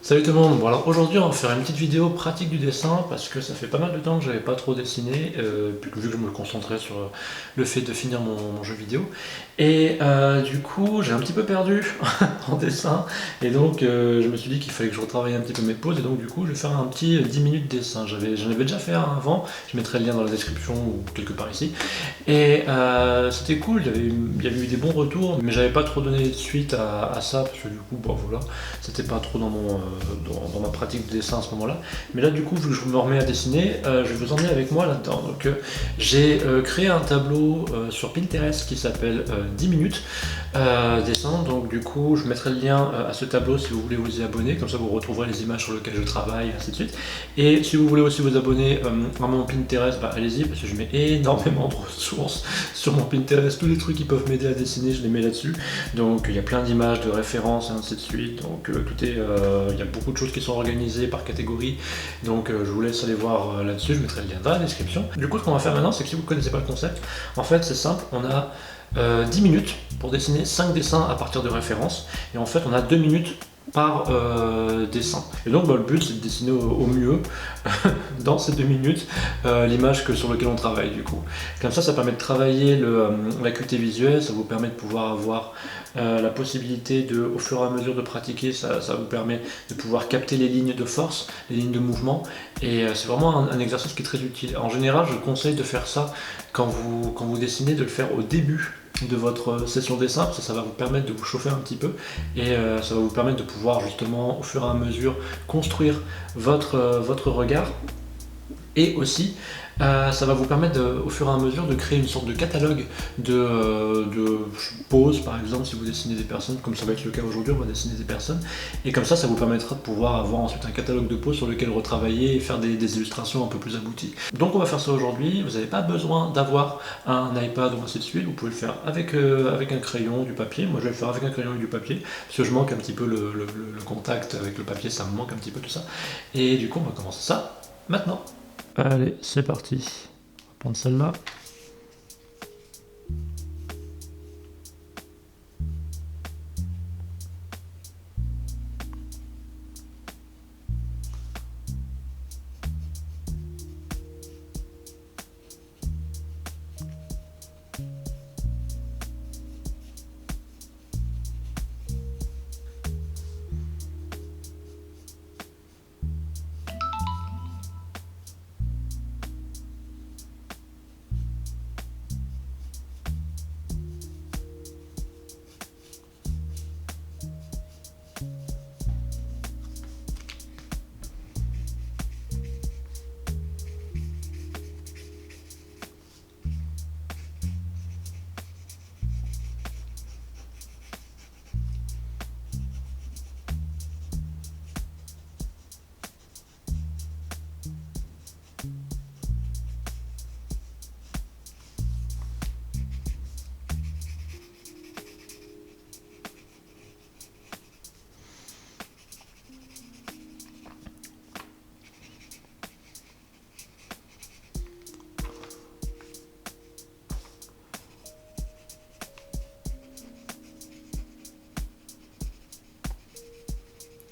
Salut tout le monde, bon alors aujourd'hui on va faire une petite vidéo pratique du dessin parce que ça fait pas mal de temps que j'avais pas trop dessiné, vu que je me concentrais sur le fait de finir mon jeu vidéo. Et du coup j'ai un petit peu perdu en dessin et donc je me suis dit qu'il fallait que je retravaille un petit peu mes poses et donc du coup je vais faire un petit 10 minutes de dessin. J'en avais déjà fait un avant, je mettrai le lien dans la description ou quelque part ici. Et c'était cool, il y avait eu des bons retours mais j'avais pas trop donné de suite à ça parce que du coup bon voilà, c'était pas trop dans ma pratique de dessin à ce moment-là. Mais là, du coup, vu que je me remets à dessiner, je vais vous emmener avec moi là-dedans. Donc, j'ai créé un tableau sur Pinterest qui s'appelle 10 minutes dessin. Donc, du coup, je mettrai le lien à ce tableau si vous voulez vous y abonner. Comme ça, vous retrouverez les images sur lesquelles je travaille, et ainsi de suite. Et si vous voulez aussi vous abonner à mon Pinterest, bah, allez-y, parce que je mets énormément de ressources sur mon Pinterest. Tous les trucs qui peuvent m'aider à dessiner, je les mets là-dessus. Donc, il y a plein d'images, de références, et ainsi de suite. Donc, tout est il y a beaucoup de choses qui sont organisées par catégorie, donc je vous laisse aller voir là-dessus, je mettrai le lien dans la description. Du coup, ce qu'on va faire maintenant, c'est que si vous ne connaissez pas le concept, en fait c'est simple, on a 10 minutes pour dessiner 5 dessins à partir de références, et en fait on a 2 minutes par dessin. Et donc bah, le but c'est de dessiner au mieux dans ces 2 minutes l'image sur laquelle on travaille du coup. Comme ça permet de travailler l'acuité visuelle, ça vous permet de pouvoir avoir la possibilité de, au fur et à mesure de pratiquer, ça vous permet de pouvoir capter les lignes de force, les lignes de mouvement, et c'est vraiment un exercice qui est très utile. En général, je conseille de faire ça quand vous dessinez, de le faire au début de votre session dessin, parce que ça va vous permettre de vous chauffer un petit peu et ça va vous permettre de pouvoir justement au fur et à mesure construire votre regard, et aussi ça va vous permettre au fur et à mesure de créer une sorte de catalogue de poses, par exemple si vous dessinez des personnes, comme ça va être le cas aujourd'hui, on va dessiner des personnes, et comme ça vous permettra de pouvoir avoir ensuite un catalogue de poses sur lequel retravailler et faire des illustrations un peu plus abouties. Donc on va faire ça aujourd'hui, vous n'avez pas besoin d'avoir un iPad ou ainsi de suite, vous pouvez le faire avec un crayon, du papier. Moi je vais le faire avec un crayon et du papier, parce que je manque un petit peu le contact avec le papier, ça me manque un petit peu tout ça, et du coup on va commencer ça maintenant. Allez, c'est parti. On va prendre celle-là.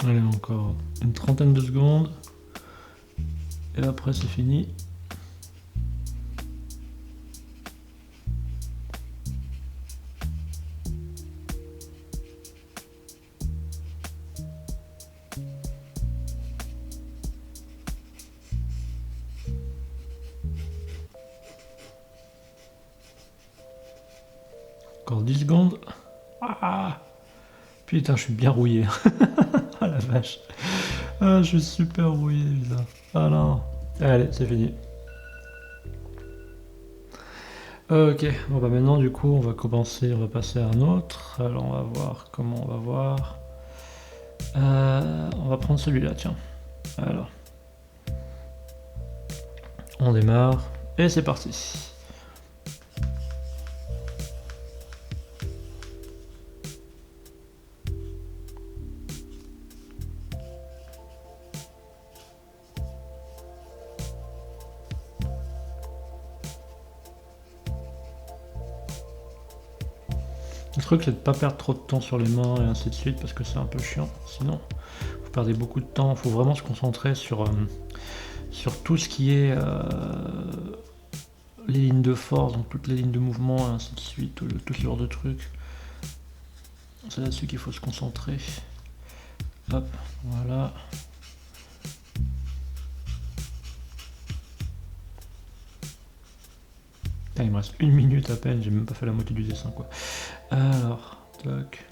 Allez, encore une trentaine de secondes. Et après c'est fini. Encore 10 secondes. Ah, putain, je suis bien rouillé. Ah la vache. Ah, je suis super rouillé, putain. Ah non. Allez, c'est fini. Ok, bon bah maintenant du coup on va commencer, on va passer à un autre. Alors on va voir comment on va voir. On va prendre celui-là, tiens. Alors. On démarre. Et c'est parti. Le truc c'est de pas perdre trop de temps sur les mains et ainsi de suite parce que c'est un peu chiant. Sinon, vous perdez beaucoup de temps. Il faut vraiment se concentrer sur tout ce qui est les lignes de force, donc toutes les lignes de mouvement, et ainsi de suite, tout ce genre de trucs. C'est là-dessus qu'il faut se concentrer. Hop, voilà. Ah, il me reste 1 minute à peine, j'ai même pas fait la moitié du dessin quoi. Alors, tac.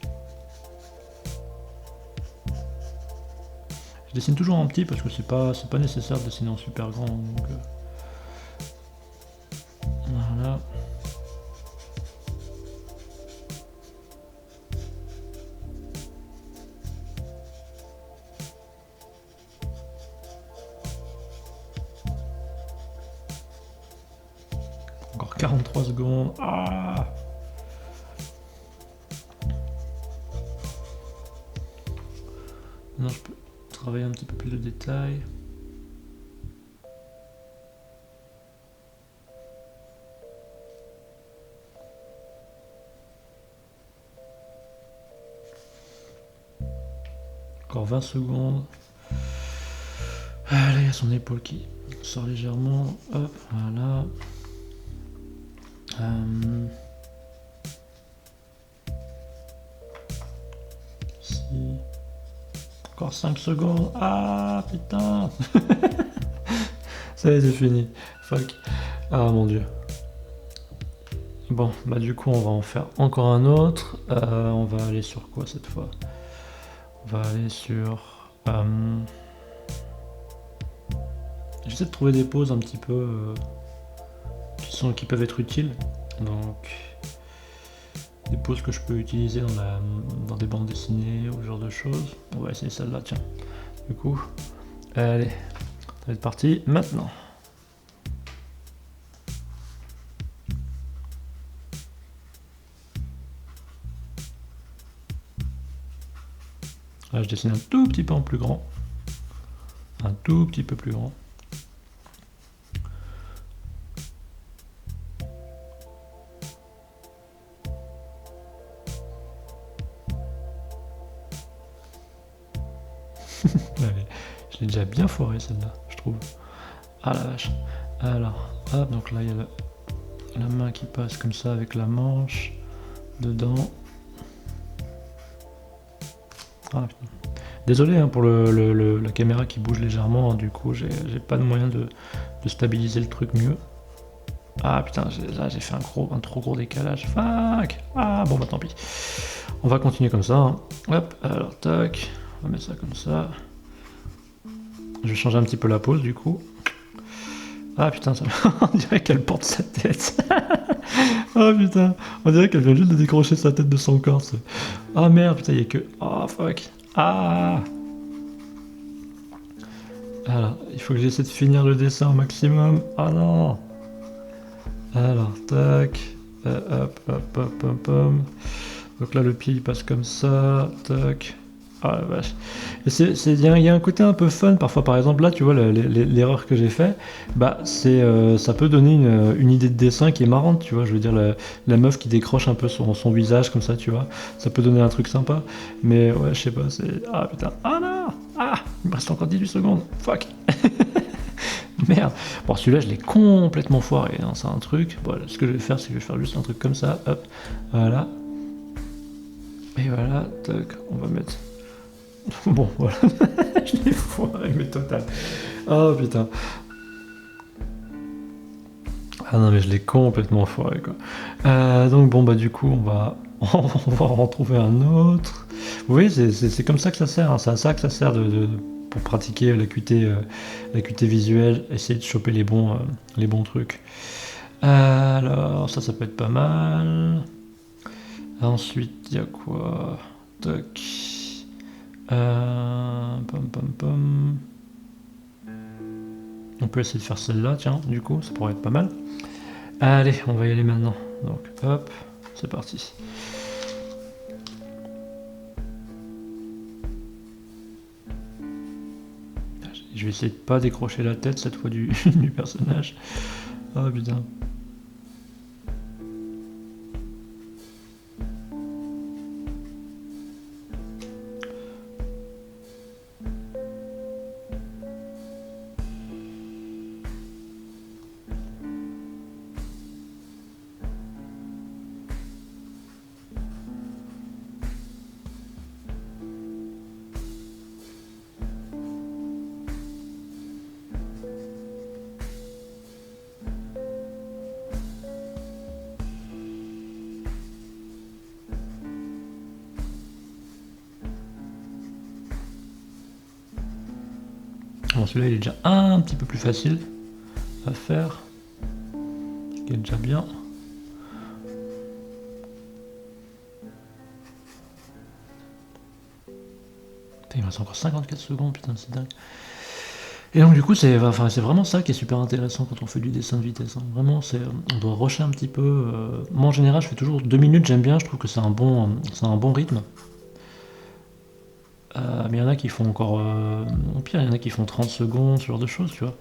Je dessine toujours en petit parce que c'est pas nécessaire de dessiner en super grand. Donc, voilà. Encore 43 secondes. Ah, non, je peux travailler un petit peu plus de détails. Encore 20 secondes. Ah, là, il y a son épaule qui sort légèrement. Hop, voilà. Ici. Encore 5 secondes. Ah, putain. Ça y est, c'est fini. Fuck. Ah, mon dieu. Bon, bah du coup, on va en faire encore un autre. On va aller sur quoi cette fois? On va aller sur... J'essaie de trouver des poses un petit peu qui peuvent être utiles. Donc, des poses que je peux utiliser dans des bandes dessinées ou ce genre de choses. On va essayer celle-là, tiens. Du coup, allez, ça va être parti maintenant. Là, je dessine un tout petit peu en plus grand. Un tout petit peu plus grand. Allez, je l'ai déjà bien foiré celle-là, je trouve. Ah la vache. Alors, hop, donc là il y a la main qui passe comme ça avec la manche dedans. Ah putain. Désolé hein, pour la caméra qui bouge légèrement, hein, du coup j'ai pas de moyen de stabiliser le truc mieux. Ah putain, là j'ai fait un trop gros décalage. Fuck. Ah bon bah tant pis. On va continuer comme ça. Hein. Hop, alors tac, on va mettre ça comme ça. Je vais changer un petit peu la pose du coup. Ah putain, ça... on dirait qu'elle porte sa tête. Oh putain, on dirait qu'elle vient juste de décrocher sa tête de son corps. Ah merde, putain, il y a que... Oh fuck. Ah. Alors, il faut que j'essaie de finir le dessin au maximum. Ah non. Alors, tac. Hop, hop, hop, hop, hop. Donc là, le pied, il passe comme ça. Tac. Ah la vache. Il y a un côté un peu fun parfois, par exemple là tu vois l'erreur que j'ai fait, bah c'est ça peut donner une idée de dessin qui est marrante, tu vois, je veux dire la meuf qui décroche un peu son visage comme ça, tu vois, ça peut donner un truc sympa, mais ouais je sais pas, c'est... Ah putain, ah non, ah, il me reste encore 18 secondes, fuck. Merde, bon celui-là je l'ai complètement foiré, hein. C'est un truc, bon, ce que je vais faire c'est que je vais faire juste un truc comme ça, hop, voilà, et voilà, tac, on va mettre... Bon, voilà. Je l'ai foiré, mais total. Oh putain. Ah non, mais je l'ai complètement foiré, quoi. Donc, bon, bah, du coup, on va en retrouver un autre. Vous voyez, c'est comme ça que ça sert. Hein. C'est à ça que ça sert pour pratiquer l'acuité visuelle, essayer de choper les bons trucs. Alors, ça peut être pas mal. Ensuite, il y a quoi? Toc. Pom pom pom. On peut essayer de faire celle-là, tiens, du coup, ça pourrait être pas mal. Allez, on va y aller maintenant. Donc, hop, c'est parti. Je vais essayer de pas décrocher la tête cette fois du personnage. Oh putain. Bon, celui-là il est déjà un petit peu plus facile à faire, ce qui est déjà bien. Putain, il me reste encore 54 secondes, putain c'est dingue. Et donc du coup c'est vraiment ça qui est super intéressant quand on fait du dessin de vitesse, hein. Vraiment on doit rusher un petit peu. Moi en général je fais toujours 2 minutes, j'aime bien, je trouve que c'est un bon rythme. Mais il y en a qui font encore au pire, il y en a qui font 30 secondes, ce genre de choses, tu vois.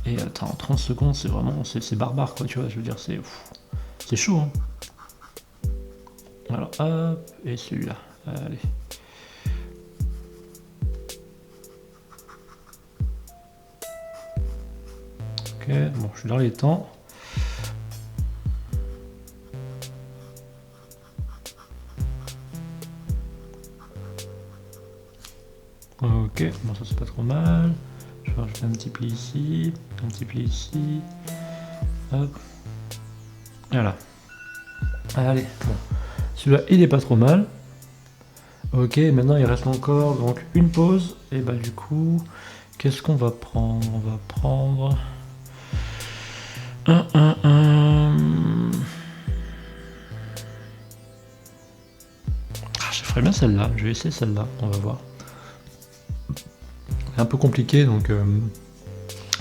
Et attends, 30 secondes c'est vraiment, c'est barbare quoi, tu vois, je veux dire c'est chaud, hein. Alors hop, et celui-là, allez. Ok, bon, je suis dans les temps. Ok, bon ça c'est pas trop mal. Je vais rajouter un petit pli ici, un petit pli ici. Hop. Voilà. Allez, bon. Celui-là il est pas trop mal. Ok, maintenant il reste encore donc une pause. Et bah du coup, qu'est-ce qu'on va prendre? On va prendre... Ah, je ferais bien celle-là, je vais essayer celle-là, on va voir. C'est un peu compliqué donc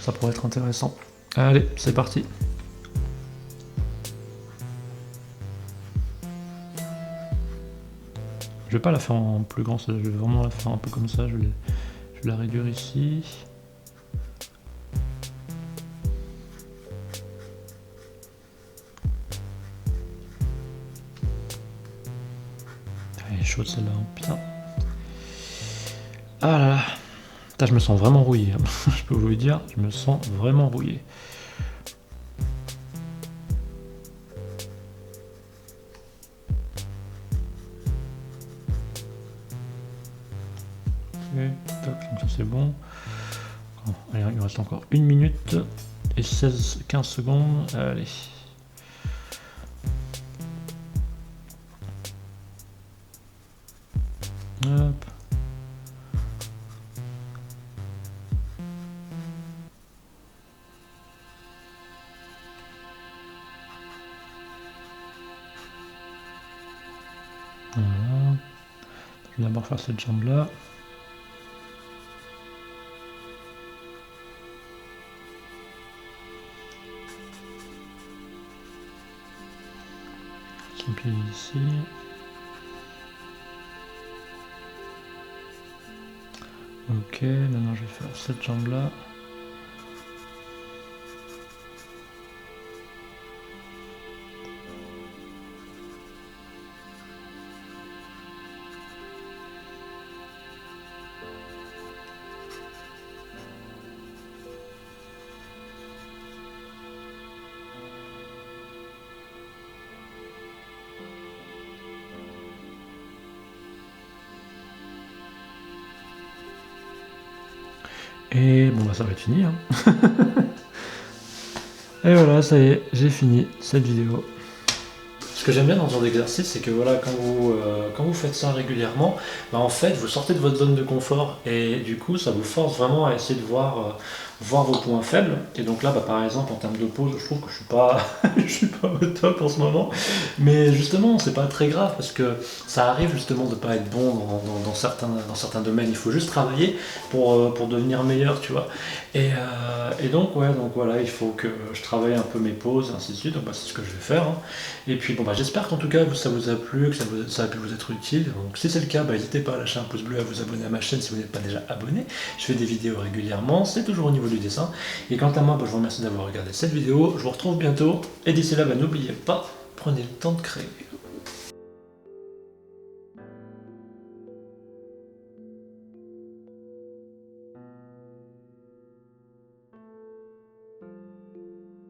ça pourrait être intéressant. Allez, c'est parti. Je vais pas la faire en plus grand, je vais vraiment la faire un peu comme ça, je vais la réduire ici. Elle est chaude celle-là, putain. Ah là là. Putain, je me sens vraiment rouillé, hein. Je peux vous le dire, je me sens vraiment rouillé. Ok, toc, donc ça c'est bon. Bon, allez, il me reste encore 1 minute et 15 secondes. Allez. Hop. Voilà. Je vais d'abord faire cette jambe là. Son pied ici. Ok, maintenant je vais faire cette jambe là. Et bon bah ça va être fini, hein. Et voilà, ça y est, j'ai fini cette vidéo. Ce que j'aime bien dans ce genre d'exercice, c'est que voilà, quand vous faites ça régulièrement, bah en fait, vous sortez de votre zone de confort et du coup, ça vous force vraiment à essayer de voir vos points faibles. Et donc là, bah, par exemple, en termes de pause, je trouve que je suis pas, je suis pas au top en ce moment. Mais justement, c'est pas très grave parce que ça arrive justement de pas être bon dans certains domaines. Il faut juste travailler pour devenir meilleur, tu vois. Et donc, ouais, donc voilà, il faut que je travaille un peu mes pauses, ainsi de suite. Donc bah, c'est ce que je vais faire, hein. Et puis bon bah j'espère qu'en tout cas ça vous a plu, que ça a pu vous être utile. Donc si c'est le cas, bah, n'hésitez pas à lâcher un pouce bleu, à vous abonner à ma chaîne si vous n'êtes pas déjà abonné. Je fais des vidéos régulièrement, c'est toujours au niveau du dessin. Et quant à moi, bah, je vous remercie d'avoir regardé cette vidéo. Je vous retrouve bientôt. Et d'ici là, bah, n'oubliez pas, prenez le temps de créer.